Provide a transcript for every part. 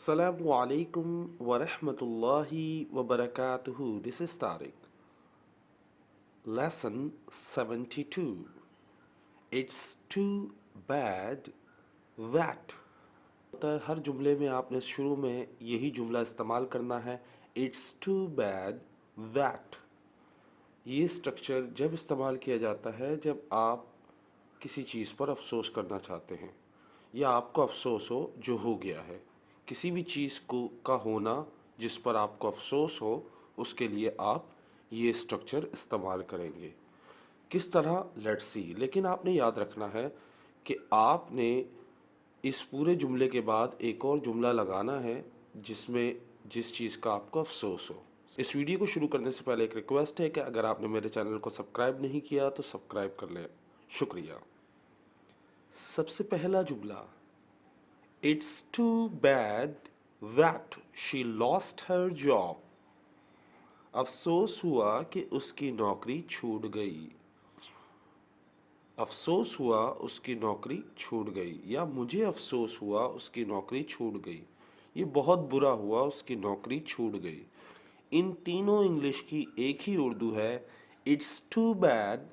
Assalamu alaikum wa rahmatullahi wa barakatuhu. This is Tariq. Lesson 72. It's too bad that. हर जुमले में आपने शुरू में यही जुमला इस्तेमाल करना है. It's too bad that. ये स्ट्रक्चर जब इस्तेमाल किया जाता है जब आप किसी चीज़ पर अफसोस करना चाहते हैं या आपको अफसोस हो जो हो गया है. किसी भी चीज़ को का होना जिस पर आपको अफसोस हो उसके लिए आप ये स्ट्रक्चर इस्तेमाल करेंगे. किस तरह, लेट्स सी. लेकिन आपने याद रखना है कि आपने इस पूरे जुमले के बाद एक और जुमला लगाना है जिसमें जिस चीज़ का आपको अफसोस हो. इस वीडियो को शुरू करने से पहले एक रिक्वेस्ट है कि अगर आपने मेरे चैनल को सब्सक्राइब नहीं किया तो सब्सक्राइब कर लें. शुक्रिया. सबसे पहला जुमला. It's too bad that she lost her job. अफसोस हुआ कि उसकी नौकरी छूट गई. अफसोस हुआ उसकी नौकरी छूट गई या मुझे अफसोस हुआ उसकी नौकरी छूट गई. ये बहुत बुरा हुआ उसकी नौकरी छूट गई. इन तीनों इंग्लिश की एक ही उर्दू है. It's too bad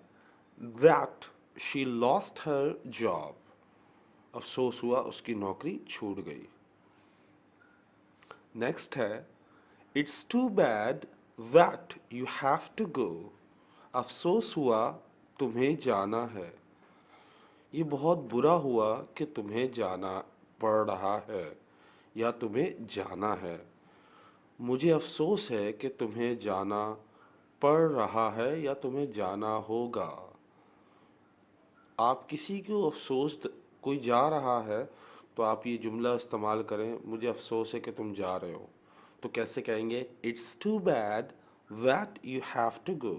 that she lost her job. अफसोस हुआ उसकी नौकरी छूट गई. नेक्स्ट है it's too bad that you have to go. अफसोस हुआ तुम्हें जाना है. ये बहुत बुरा हुआ कि तुम्हें जाना पड़ रहा है या तुम्हें जाना है. मुझे अफसोस है कि तुम्हें जाना पड़ रहा है या तुम्हें जाना होगा. आप किसी को अफसोस कोई जा रहा है तो आप ये जुमला इस्तेमाल करें, मुझे अफसोस है कि तुम जा रहे हो. तो कैसे कहेंगे? It's too bad that you have to go.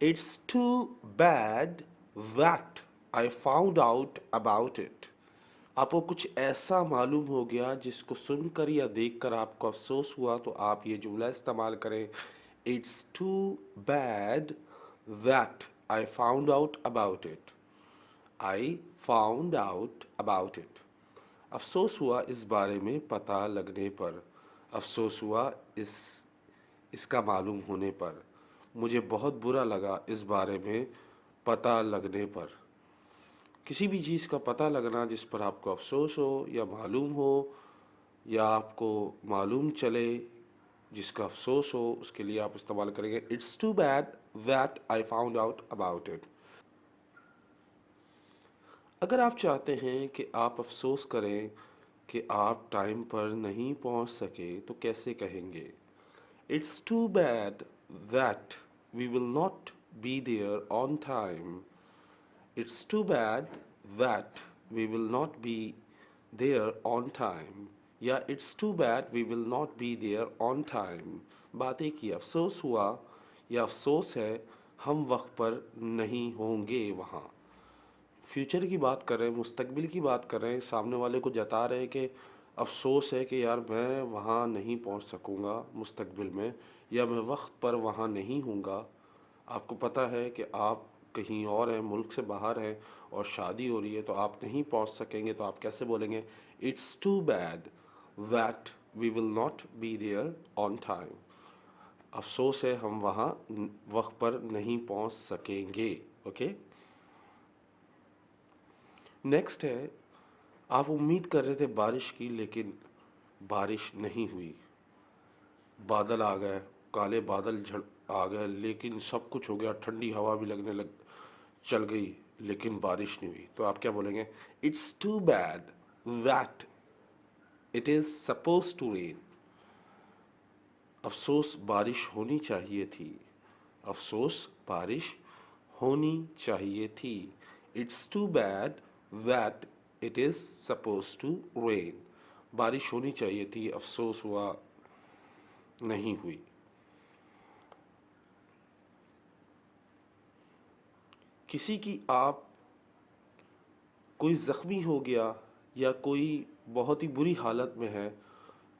It's too bad that I found out about it. आपको कुछ ऐसा मालूम हो गया जिसको सुनकर या देखकर आपको अफसोस हुआ तो आप ये जुमला इस्तेमाल करें. It's too bad that I found out about it. I found out about it. अफसोस हुआ इस बारे में पता लगने पर. अफसोस हुआ इसका मालूम होने पर. मुझे बहुत बुरा लगा इस बारे में पता लगने पर. किसी भी चीज़ का पता लगना जिस पर आपको अफसोस हो या मालूम हो या आपको मालूम चले जिसका अफसोस हो उसके लिए आप इस्तेमाल करेंगे it's too bad that I found out about it. अगर आप चाहते हैं कि आप अफसोस करें कि आप टाइम पर नहीं पहुंच सके तो कैसे कहेंगे? It's too bad that we will not be there on time. It's too bad that we will not be there on time या it's too bad we will not be there on time. बात एक ही, अफसोस हुआ या अफसोस है हम वक्त पर नहीं होंगे वहाँ. फ्यूचर की बात कर रहे हैं, मुस्तकबिल की बात कर रहे हैं. सामने वाले को जता रहे हैं कि अफसोस है कि यार मैं वहाँ नहीं पहुँच सकूँगा मुस्तकबिल में या मैं वक्त पर वहाँ नहीं हूँगा. आपको पता है कि आप कहीं और हैं, मुल्क से बाहर हैं और शादी हो रही है तो आप नहीं पहुँच सकेंगे. तो आप कैसे बोलेंगे? It's too bad that we will not be there on time. अफसोस है हम वहाँ वक्त पर नहीं पहुँच सकेंगे. ओके. नेक्स्ट है आप उम्मीद कर रहे थे बारिश की लेकिन बारिश नहीं हुई. बादल आ गए, काले बादल झड़ आ गए लेकिन सब कुछ हो गया, ठंडी हवा भी लगने लग चल गई लेकिन बारिश नहीं हुई. तो आप क्या बोलेंगे? It's too bad that it is suppose to rain. अफसोस बारिश होनी चाहिए थी. अफसोस बारिश होनी चाहिए थी. It's too bad that it is suppose to rain. बारिश होनी चाहिए थी, अफसोस हुआ नहीं हुई. किसी की आप कोई ज़ख्मी हो गया या कोई बहुत ही बुरी हालत में है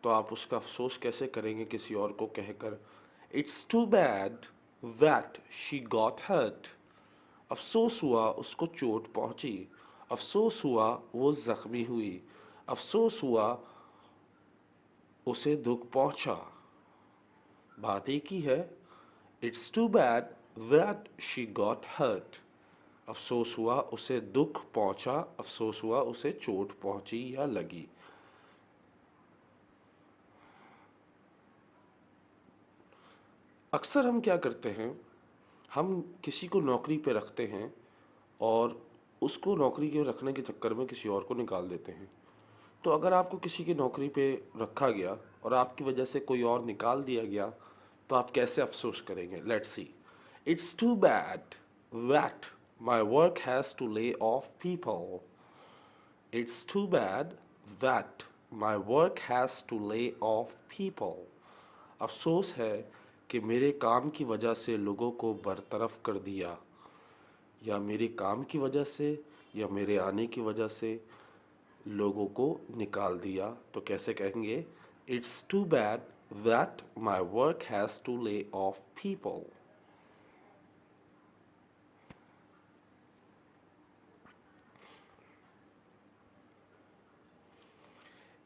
तो आप उसका अफसोस कैसे करेंगे किसी और को कहकर? It's too bad that she got hurt. अफसोस हुआ उसको चोट पहुंची. अफसोस हुआ वो ज़ख्मी हुई. अफसोस हुआ उसे दुख पहुंचा। बात एक ही है। It's too bad that she got hurt. अफसोस हुआ उसे दुख पहुंचा, अफसोस हुआ उसे चोट पहुंची या लगी। अक्सर हम क्या करते हैं, हम किसी को नौकरी पे रखते हैं और उसको नौकरी के रखने के चक्कर में किसी और को निकाल देते हैं। तो अगर आपको किसी की नौकरी पे रखा गया और आपकी वजह से कोई और निकाल दिया गया, तो आप कैसे अफसोस करेंगे? Let's see. It's too bad that my work has to lay off people. It's too bad that my work has to lay off people. अफसोस है कि मेरे काम की वजह से लोगों को बरतरफ कर दिया, या मेरे काम की वजह से या मेरे आने की वजह से लोगों को निकाल दिया। तो कैसे कहेंगे? It's too bad that my work has to lay off people.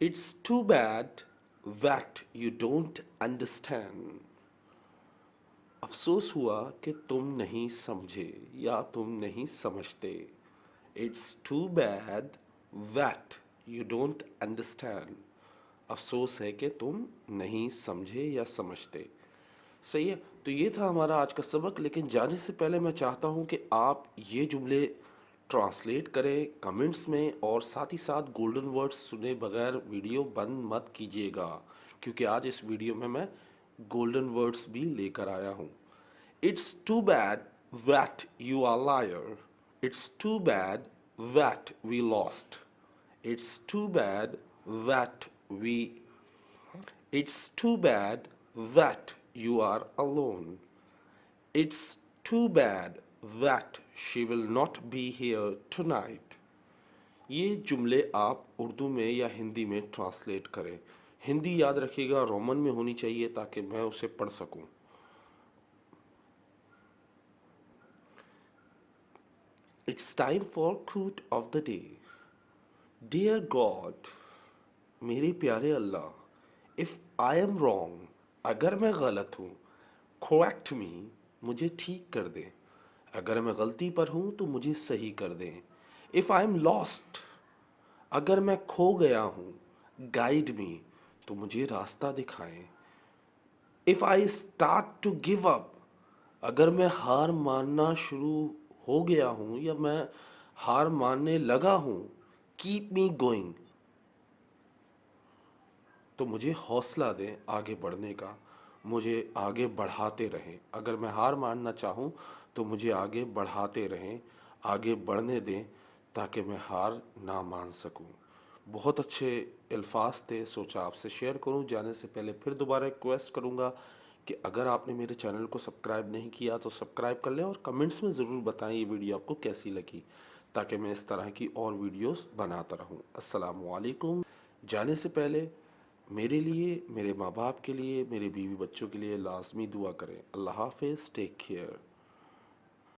It's too bad that you don't understand. अफसोस हुआ कि तुम नहीं समझे या तुम नहीं समझते। It's too bad that you don't understand. अफसोस है कि तुम नहीं समझे या समझते। सही है। तो ये था हमारा आज का सबक। लेकिन जाने से पहले मैं चाहता हूँ कि आप ये जुमले ट्रांसलेट करें कमेंट्स में, और साथ ही साथ गोल्डन वर्ड्स सुने बगैर वीडियो बंद मत कीजिएगा, क्योंकि आज इस वीडियो में मैं गोल्डन वर्ड्स भी लेकर आया हूँ। It's too bad that you are liar. It's too bad that we lost. It's too bad that we It's too bad that you are alone. It's too bad that she will not be here tonight. ये जुमले आप उर्दू में या हिंदी में translate करें। हिंदी याद रखिएगा Roman में होनी चाहिए ताकि मैं उसे पढ़ सकूं। It's time for quote of the day. Dear God, मेरे प्यारे अल्लाह, इफ़ आई एम रॉन्ग, अगर मैं गलत हूँ, correct me, मुझे ठीक कर दें। अगर मैं गलती पर हूँ तो मुझे सही कर दें। इफ़ आई एम लॉस्ट, अगर मैं खो गया हूँ, गाइड मी, तो मुझे रास्ता दिखाएं। If I start to give up, अगर मैं हार मानना शुरू हो गया हूँ या मैं हार मानने लगा हूँ, कीप मी गोइंग, तो मुझे हौसला दें आगे बढ़ने का, मुझे आगे बढ़ाते रहें। अगर मैं हार मानना चाहूँ तो मुझे आगे बढ़ाते रहें, आगे बढ़ने दें ताकि मैं हार ना मान सकूँ। बहुत अच्छे अल्फाज थे, सोचा आपसे शेयर करूँ। जाने से पहले फिर दोबारा रिक्वेस्ट करूँगा कि अगर आपने मेरे चैनल को सब्सक्राइब नहीं किया तो सब्सक्राइब कर लें, और कमेंट्स में ज़रूर बताएं ये वीडियो आपको कैसी लगी, ताकि मैं इस तरह की और वीडियोस बनाता रहूं। अस्सलाम वालेकुम। जाने से पहले मेरे लिए, मेरे माँ बाप के लिए, मेरे बीवी बच्चों के लिए लाजमी दुआ करें। अल्लाह हाफ़िज़, टेक केयर।